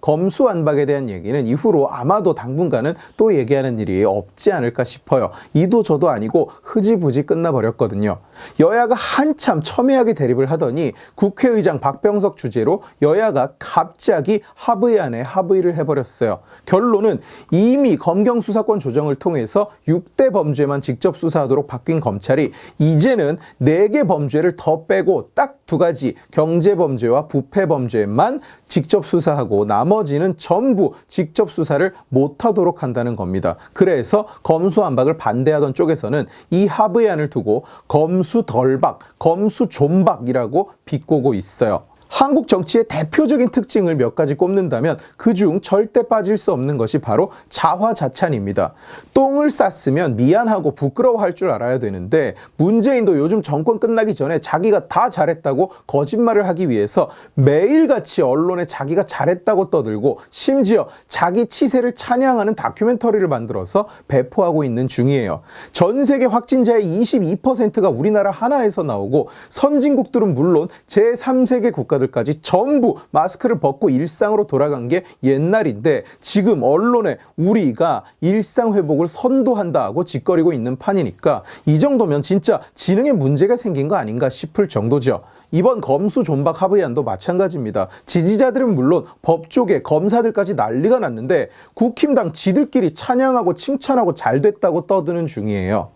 검수완박에 대한 얘기는 이후로 아마도 당분간은 또 얘기하는 일이 없지 않을까 싶어요. 이도 저도 아니고 흐지부지 끝나버렸거든요. 여야가 한참 첨예하게 대립을 하더니 국회의장 박병석 주재로 여야가 갑자기 합의 안에 합의를 해버렸어요. 결론은 이미 검경수사권 조정을 통해서 6대 범죄만 직접 수사하도록 바뀐 검찰이 이제는 4개 범죄를 더 빼고 딱 2가지 경제범죄와 부패범죄만 직접 수사하고 나머지는 전부 직접 수사를 못하도록 한다는 겁니다. 그래서 검수완박을 반대하던 쪽에서는 이 합의안을 두고 검수덜박, 검수존박이라고 비꼬고 있어요. 한국 정치의 대표적인 특징을 몇 가지 꼽는다면 그중 절대 빠질 수 없는 것이 바로 자화자찬입니다. 똥을 쌌으면 미안하고 부끄러워할 줄 알아야 되는데 문재인도 요즘 정권 끝나기 전에 자기가 다 잘했다고 거짓말을 하기 위해서 매일같이 언론에 자기가 잘했다고 떠들고 심지어 자기 치세를 찬양하는 다큐멘터리를 만들어서 배포하고 있는 중이에요. 전 세계 확진자의 22%가 우리나라 하나에서 나오고 선진국들은 물론 제3세계 국가들 까지 전부 마스크를 벗고 일상으로 돌아간 게 옛날인데 지금 언론에 우리가 일상 회복을 선도한다고 짓거리고 있는 판이니까 이 정도면 진짜 지능에 문제가 생긴 거 아닌가 싶을 정도죠. 이번 검수존박 합의안도 마찬가지입니다. 지지자들은 물론 법조계, 검사들까지 난리가 났는데 국힘당 지들끼리 찬양하고 칭찬하고 잘 됐다고 떠드는 중이에요.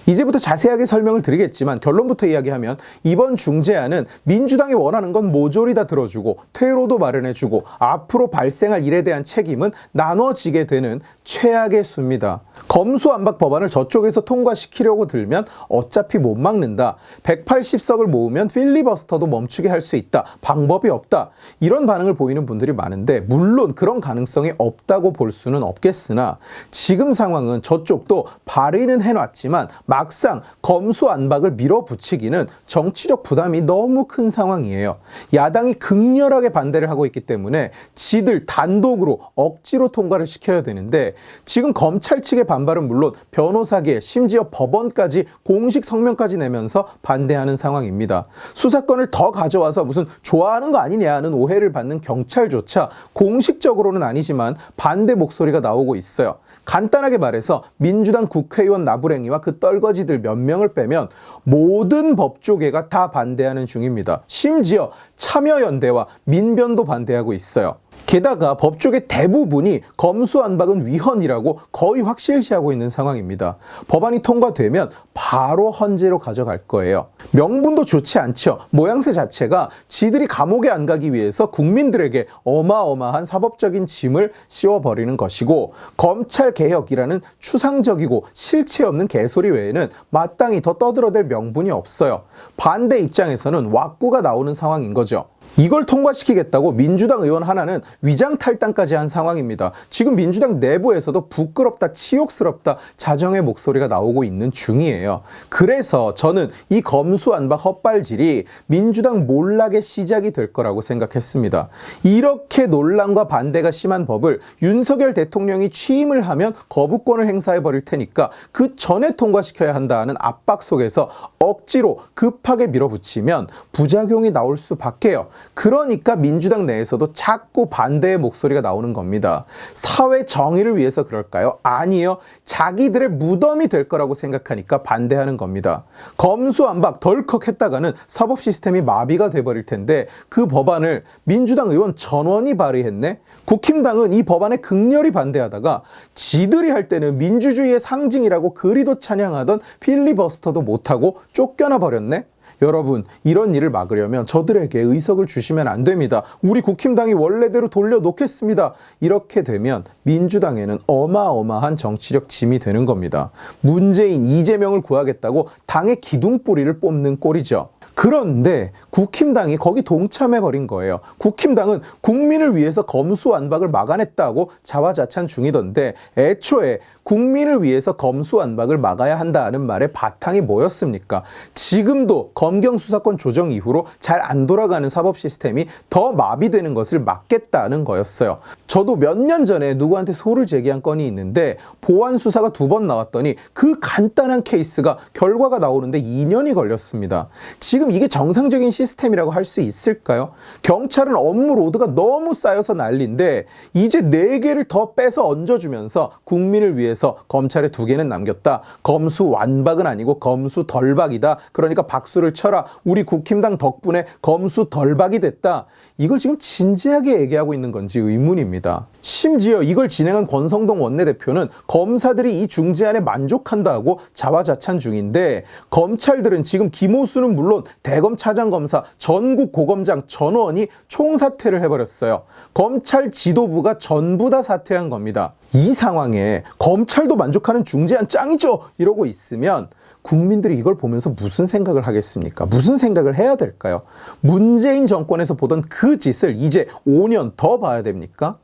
이제부터 자세하게 설명을 드리겠지만 결론부터 이야기하면 이번 중재안은 민주당이 원하는 건 모조리 다 들어주고 퇴로도 마련해주고 앞으로 발생할 일에 대한 책임은 나눠지게 되는 최악의 수입니다. 검수완박 법안을 저쪽에서 통과시키려고 들면 어차피 못 막는다. 180석을 모으면 필리버스터도 멈추게 할 수 있다. 방법이 없다. 이런 반응을 보이는 분들이 많은데 물론 그런 가능성이 없다고 볼 수는 없겠으나 지금 상황은 저쪽도 발의는 해놨지만 막상 검수완박을 밀어붙이기는 정치적 부담이 너무 큰 상황이에요. 야당이 극렬하게 반대를 하고 있기 때문에 지들 단독으로 억지로 통과를 시켜야 되는데 지금 검찰 측의 반발은 물론 변호사계 심지어 법원까지 공식 성명까지 내면서 반대하는 상황입니다. 수사권을 더 가져와서 무슨 좋아하는 거 아니냐는 오해를 받는 경찰조차 공식적으로는 아니지만 반대 목소리가 나오고 있어요. 간단하게 말해서 민주당 국회의원 나부랭이와 그 떨거지들 몇 명을 빼면 모든 법조계가 다 반대하는 중입니다. 심지어 참여연대와 민변도 반대하고 있어요. 게다가 법조계 대부분이 검수완박은 위헌이라고 거의 확실시하고 있는 상황입니다. 법안이 통과되면 바로 헌재로 가져갈 거예요. 명분도 좋지 않죠. 모양새 자체가 지들이 감옥에 안 가기 위해서 국민들에게 어마어마한 사법적인 짐을 씌워버리는 것이고 검찰개혁이라는 추상적이고 실체 없는 개소리 외에는 마땅히 더 떠들어댈 명분이 없어요. 반대 입장에서는 왁구가 나오는 상황인 거죠. 이걸 통과시키겠다고 민주당 의원 하나는 위장탈당까지 한 상황입니다. 지금 민주당 내부에서도 부끄럽다, 치욕스럽다 자정의 목소리가 나오고 있는 중이에요. 그래서 저는 이 검수완박 헛발질이 민주당 몰락의 시작이 될 거라고 생각했습니다. 이렇게 논란과 반대가 심한 법을 윤석열 대통령이 취임을 하면 거부권을 행사해버릴 테니까 그 전에 통과시켜야 한다는 압박 속에서 억지로 급하게 밀어붙이면 부작용이 나올 수밖에요. 그러니까 민주당 내에서도 자꾸 반대의 목소리가 나오는 겁니다. 사회 정의를 위해서 그럴까요? 아니에요. 자기들의 무덤이 될 거라고 생각하니까 반대하는 겁니다. 검수완박 덜컥 했다가는 사법 시스템이 마비가 돼버릴 텐데 그 법안을 민주당 의원 전원이 발의했네? 국힘당은 이 법안에 극렬히 반대하다가 지들이 할 때는 민주주의의 상징이라고 그리도 찬양하던 필리버스터도 못하고 쫓겨나 버렸네? 여러분, 이런 일을 막으려면 저들에게 의석을 주시면 안 됩니다. 우리 국힘당이 원래대로 돌려놓겠습니다. 이렇게 되면 민주당에는 어마어마한 정치력 짐이 되는 겁니다. 문재인, 이재명을 구하겠다고 당의 기둥뿌리를 뽑는 꼴이죠. 그런데 국힘당이 거기 동참해버린 거예요. 국힘당은 국민을 위해서 검수완박을 막아냈다고 자화자찬 중이던데 애초에 국민을 위해서 검수완박을 막아야 한다는 말의 바탕이 뭐였습니까? 지금도 검경수사권 조정 이후로 잘 안 돌아가는 사법 시스템이 더 마비되는 것을 막겠다는 거였어요. 저도 몇 년 전에 누구한테 소를 제기한 건이 있는데 보안 수사가 2번 나왔더니 그 간단한 케이스가 결과가 나오는데 2년이 걸렸습니다. 지금 그럼 이게 정상적인 시스템이라고 할 수 있을까요? 경찰은 업무 로드가 너무 쌓여서 난리인데 이제 4개를 더 빼서 얹어주면서 국민을 위해서 검찰에 2개는 남겼다. 검수완박은 아니고 검수덜박이다. 그러니까 박수를 쳐라. 우리 국힘당 덕분에 검수덜박이 됐다. 이걸 지금 진지하게 얘기하고 있는 건지 의문입니다. 심지어 이걸 진행한 권성동 원내대표는 검사들이 이 중재안에 만족한다고 자화자찬 중인데 검찰들은 지금 김호수는 물론 대검 차장검사, 전국 고검장 전원이 총사퇴를 해버렸어요. 검찰 지도부가 전부 다 사퇴한 겁니다. 이 상황에 검찰도 만족하는 중재안 짱이죠 이러고 있으면 국민들이 이걸 보면서 무슨 생각을 하겠습니까? 무슨 생각을 해야 될까요? 문재인 정권에서 보던 그 짓을 이제 5년 더 봐야 됩니까?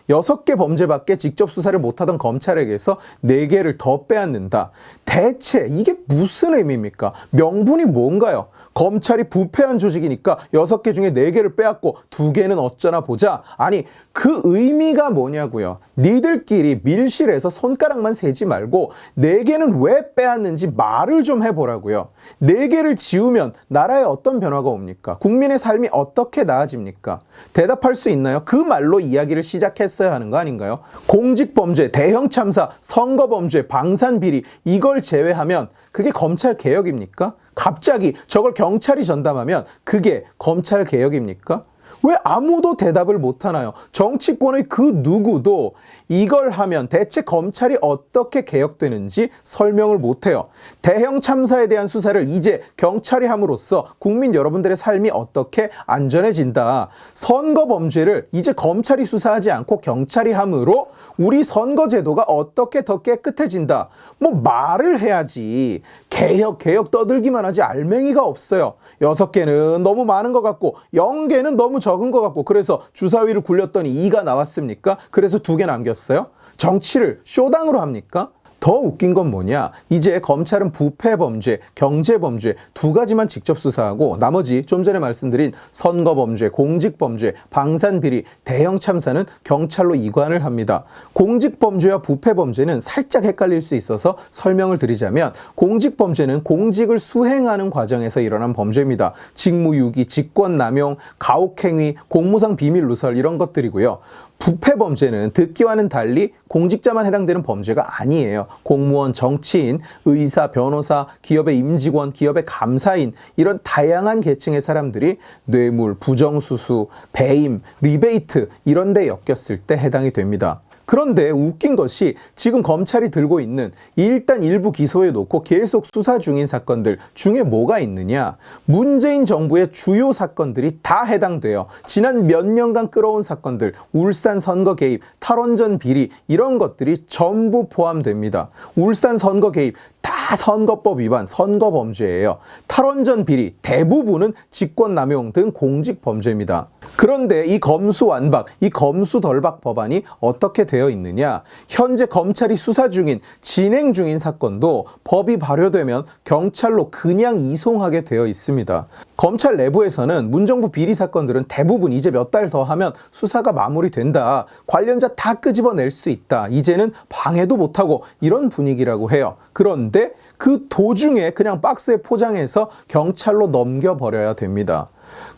6개 범죄밖에 직접 수사를 못하던 검찰에게서 4개를 더 빼앗는다. 대체 이게 무슨 의미입니까? 명분이 뭔가요? 검찰이 부패한 조직이니까 6개 중에 4개를 빼앗고 2개는 어쩌나 보자. 아니 그 의미가 뭐냐고요. 니들끼리 밀실에서 손가락만 세지 말고 4개는 왜 빼앗는지 말을 좀 해보라고요. 4개를 지우면 나라에 어떤 변화가 옵니까? 국민의 삶이 어떻게 나아집니까? 대답할 수 있나요? 그 말로 이야기를 시작했어야 하는 거 아닌가요? 공직범죄, 대형참사, 선거범죄, 방산비리 이걸 제외하면 그게 검찰개혁입니까? 갑자기 저걸 경찰이 전담하면 그게 검찰개혁입니까? 왜 아무도 대답을 못하나요? 정치권의 그 누구도 이걸 하면 대체 검찰이 어떻게 개혁되는지 설명을 못해요. 대형 참사에 대한 수사를 이제 경찰이 함으로써 국민 여러분들의 삶이 어떻게 안전해진다. 선거 범죄를 이제 검찰이 수사하지 않고 경찰이 함으로 우리 선거제도가 어떻게 더 깨끗해진다. 뭐 말을 해야지. 개혁 떠들기만 하지 알맹이가 없어요. 6개는 너무 많은 것 같고 0개는 너무 적은 것 같고 그래서 주사위를 굴렸더니 2가 나왔습니까? 그래서 2개 남겼어요? 정치를 쇼당으로 합니까? 더 웃긴 건 뭐냐? 이제 검찰은 부패범죄, 경제범죄 2가지만 직접 수사하고 나머지 좀 전에 말씀드린 선거범죄, 공직범죄, 방산비리, 대형참사는 경찰로 이관을 합니다. 공직범죄와 부패범죄는 살짝 헷갈릴 수 있어서 설명을 드리자면 공직범죄는 공직을 수행하는 과정에서 일어난 범죄입니다. 직무유기, 직권남용, 가혹행위, 공무상 비밀누설 이런 것들이고요. 부패범죄는 듣기와는 달리 공직자만 해당되는 범죄가 아니에요. 공무원, 정치인, 의사, 변호사, 기업의 임직원, 기업의 감사인 이런 다양한 계층의 사람들이 뇌물, 부정수수, 배임, 리베이트 이런 데 엮였을 때 해당이 됩니다. 그런데 웃긴 것이 지금 검찰이 들고 있는 일단 일부 기소해 놓고 계속 수사 중인 사건들 중에 뭐가 있느냐? 문재인 정부의 주요 사건들이 다 해당돼요. 지난 몇 년간 끌어온 사건들, 울산 선거 개입, 탈원전 비리 이런 것들이 전부 포함됩니다. 울산 선거 개입 다 선거법 위반, 선거범죄예요. 탈원전 비리 대부분은 직권남용 등 공직범죄입니다. 그런데 이 검수완박, 이 검수덜박 법안이 어떻게 되어 있느냐? 현재 검찰이 수사 중인, 진행 중인 사건도 법이 발효되면 경찰로 그냥 이송하게 되어 있습니다. 검찰 내부에서는 문정부 비리 사건들은 대부분 이제 몇 달 더 하면 수사가 마무리된다. 관련자 다 끄집어낼 수 있다. 이제는 방해도 못하고 이런 분위기라고 해요. 그런데 그 도중에 그냥 박스에 포장해서 경찰로 넘겨버려야 됩니다.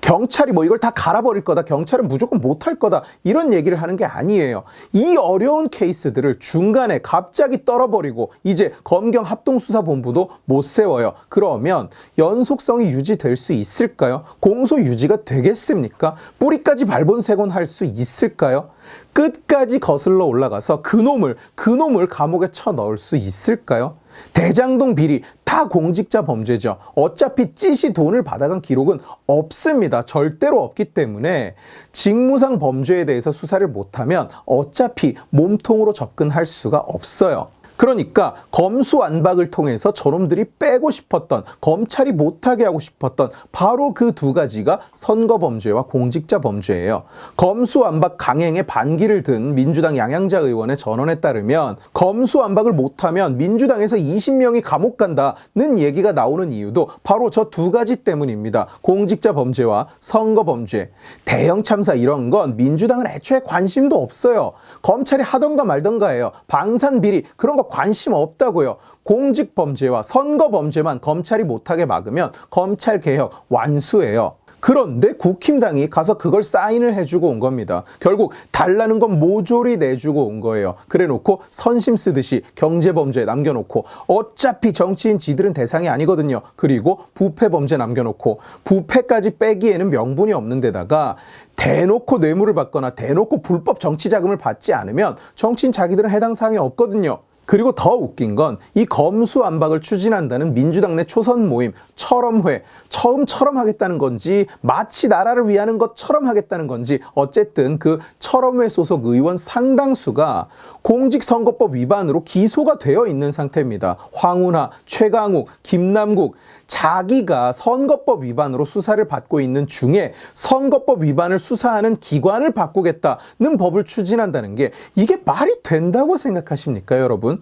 경찰이 뭐 이걸 다 갈아버릴 거다. 경찰은 무조건 못할 거다. 이런 얘기를 하는 게 아니에요. 이 어려운 케이스들을 중간에 갑자기 떨어버리고 이제 검경합동수사본부도 못 세워요. 그러면 연속성이 유지될 수 있을까요? 공소 유지가 되겠습니까? 뿌리까지 발본색원 할 수 있을까요? 끝까지 거슬러 올라가서 그놈을 감옥에 쳐넣을 수 있을까요? 대장동 비리 다 공직자 범죄죠. 어차피 찌시 돈을 받아간 기록은 없습니다. 절대로 없기 때문에 직무상 범죄에 대해서 수사를 못하면 어차피 몸통으로 접근할 수가 없어요. 그러니까 검수완박을 통해서 저놈들이 빼고 싶었던, 검찰이 못하게 하고 싶었던 바로 그 2가지가 선거범죄와 공직자 범죄예요. 검수완박 강행에 반기를 든 민주당 양양자 의원의 전언에 따르면 검수완박을 못하면 민주당에서 20명이 감옥 간다는 얘기가 나오는 이유도 바로 저 2가지 때문입니다. 공직자 범죄와 선거범죄. 대형 참사 이런 건 민주당은 애초에 관심도 없어요. 검찰이 하던가 말던가 해요. 방산비리 그런 거 거 관심 없다고요. 공직범죄와 선거범죄만 검찰이 못하게 막으면 검찰개혁 완수예요. 그런데 국힘당이 가서 그걸 사인을 해주고 온 겁니다. 결국 달라는 건 모조리 내주고 온 거예요. 그래놓고 선심 쓰듯이 경제범죄 남겨놓고 어차피 정치인 지들은 대상이 아니거든요. 그리고 부패범죄 남겨놓고 부패까지 빼기에는 명분이 없는 데다가 대놓고 뇌물을 받거나 대놓고 불법 정치자금을 받지 않으면 정치인 자기들은 해당 사항이 없거든요. 그리고 더 웃긴 건 이 검수완박을 추진한다는 민주당 내 초선 모임 철험회 처음처럼 하겠다는 건지 마치 나라를 위하는 것처럼 하겠다는 건지 어쨌든 그 철험회 소속 의원 상당수가 공직선거법 위반으로 기소가 되어 있는 상태입니다. 황운하, 최강욱, 김남국 자기가 선거법 위반으로 수사를 받고 있는 중에 선거법 위반을 수사하는 기관을 바꾸겠다는 법을 추진한다는 게 이게 말이 된다고 생각하십니까, 여러분?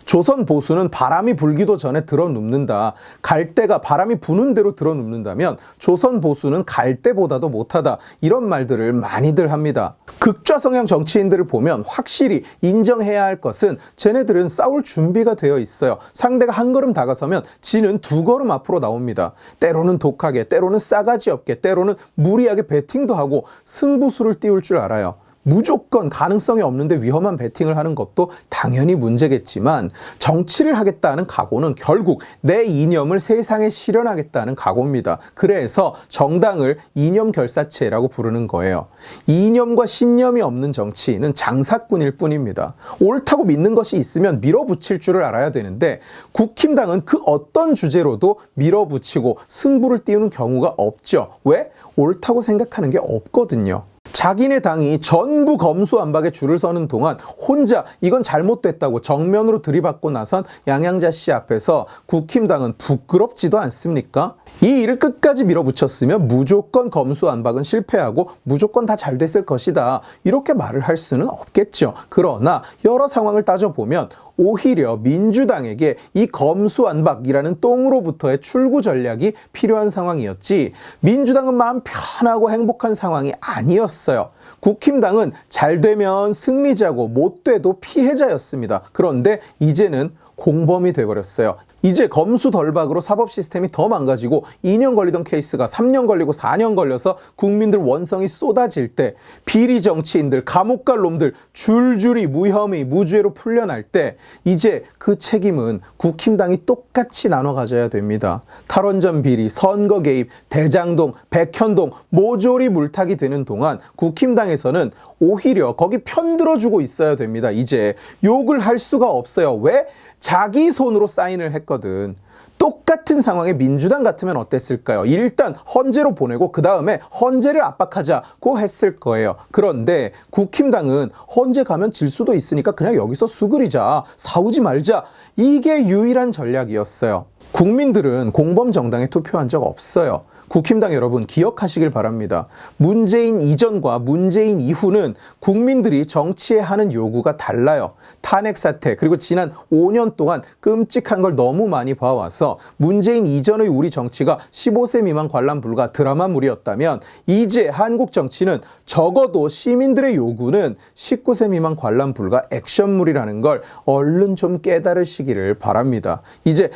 조선 보수는 바람이 불기도 전에 들어눕는다. 갈대가 바람이 부는 대로 들어눕는다면 조선 보수는 갈대보다도 못하다. 이런 말들을 많이들 합니다. 극좌 성향 정치인들을 보면 확실히 인정해야 할 것은 쟤네들은 싸울 준비가 되어 있어요. 상대가 한 걸음 다가서면 지는 두 걸음 앞으로 나옵니다. 때로는 독하게, 때로는 싸가지 없게, 때로는 무리하게 배팅도 하고 승부수를 띄울 줄 알아요. 무조건 가능성이 없는데 위험한 배팅을 하는 것도 당연히 문제겠지만 정치를 하겠다는 각오는 결국 내 이념을 세상에 실현하겠다는 각오입니다. 그래서 정당을 이념결사체라고 부르는 거예요. 이념과 신념이 없는 정치인은 장사꾼일 뿐입니다. 옳다고 믿는 것이 있으면 밀어붙일 줄을 알아야 되는데 국힘당은 그 어떤 주제로도 밀어붙이고 승부를 띄우는 경우가 없죠. 왜? 옳다고 생각하는 게 없거든요. 자기네 당이 전부 검수완박에 줄을 서는 동안 혼자 이건 잘못됐다고 정면으로 들이받고 나선 양양자 씨 앞에서 국힘당은 부끄럽지도 않습니까? 이 일을 끝까지 밀어붙였으면 무조건 검수완박은 실패하고 무조건 다 잘 됐을 것이다. 이렇게 말을 할 수는 없겠죠. 그러나 여러 상황을 따져보면 오히려 민주당에게 이 검수완박이라는 똥으로부터의 출구 전략이 필요한 상황이었지 민주당은 마음 편하고 행복한 상황이 아니었어요. 국힘당은 잘 되면 승리자고 못 돼도 피해자였습니다. 그런데 이제는 공범이 돼버렸어요. 이제 검수덜박으로 사법 시스템이 더 망가지고 2년 걸리던 케이스가 3년 걸리고 4년 걸려서 국민들 원성이 쏟아질 때 비리 정치인들, 감옥 갈 놈들 줄줄이 무혐의, 무죄로 풀려날 때 이제 그 책임은 국힘당이 똑같이 나눠 가져야 됩니다. 탈원전 비리, 선거 개입, 대장동, 백현동 모조리 물타기 되는 동안 국힘당에서는 오히려 거기 편들어주고 있어야 됩니다. 이제 욕을 할 수가 없어요. 왜? 자기 손으로 사인을 했거든. 똑같은 상황에 민주당 같으면 어땠을까요? 일단 헌재로 보내고 그 다음에 헌재를 압박하자고 했을 거예요. 그런데 국힘당은 헌재 가면 질 수도 있으니까 그냥 여기서 수그리자, 싸우지 말자. 이게 유일한 전략이었어요. 국민들은 공범 정당에 투표한 적 없어요. 국힘당 여러분 기억하시길 바랍니다. 문재인 이전과 문재인 이후는 국민들이 정치에 하는 요구가 달라요. 탄핵 사태 그리고 지난 5년 동안 끔찍한 걸 너무 많이 봐와서 문재인 이전의 우리 정치가 15세 미만 관람 불가 드라마물이었다면 이제 한국 정치는 적어도 시민들의 요구는 19세 미만 관람 불가 액션물이라는 걸 얼른 좀 깨달으시기를 바랍니다. 이제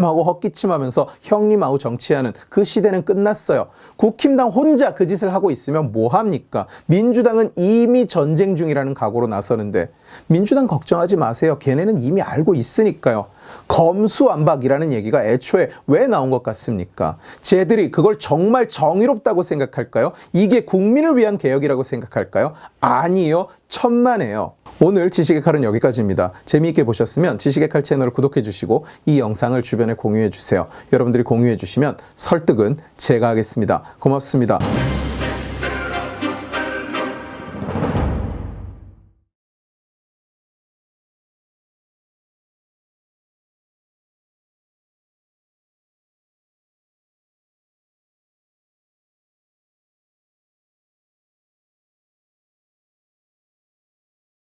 하고 헛기침하면서 형님하고 정치하는 그 시대는 끝났어요. 국힘당 혼자 그 짓을 하고 있으면 뭐합니까? 민주당은 이미 전쟁 중이라는 각오로 나서는데 민주당 걱정하지 마세요. 걔네는 이미 알고 있으니까요. 검수완박이라는 얘기가 애초에 왜 나온 것 같습니까? 쟤들이 그걸 정말 정의롭다고 생각할까요? 이게 국민을 위한 개혁이라고 생각할까요? 아니요. 천만에요. 오늘 지식의 칼은 여기까지입니다. 재미있게 보셨으면 지식의 칼 채널을 구독해 주시고 이 영상을 주변에 공유해 주세요. 여러분들이 공유해 주시면 설득은 제가 하겠습니다. 고맙습니다.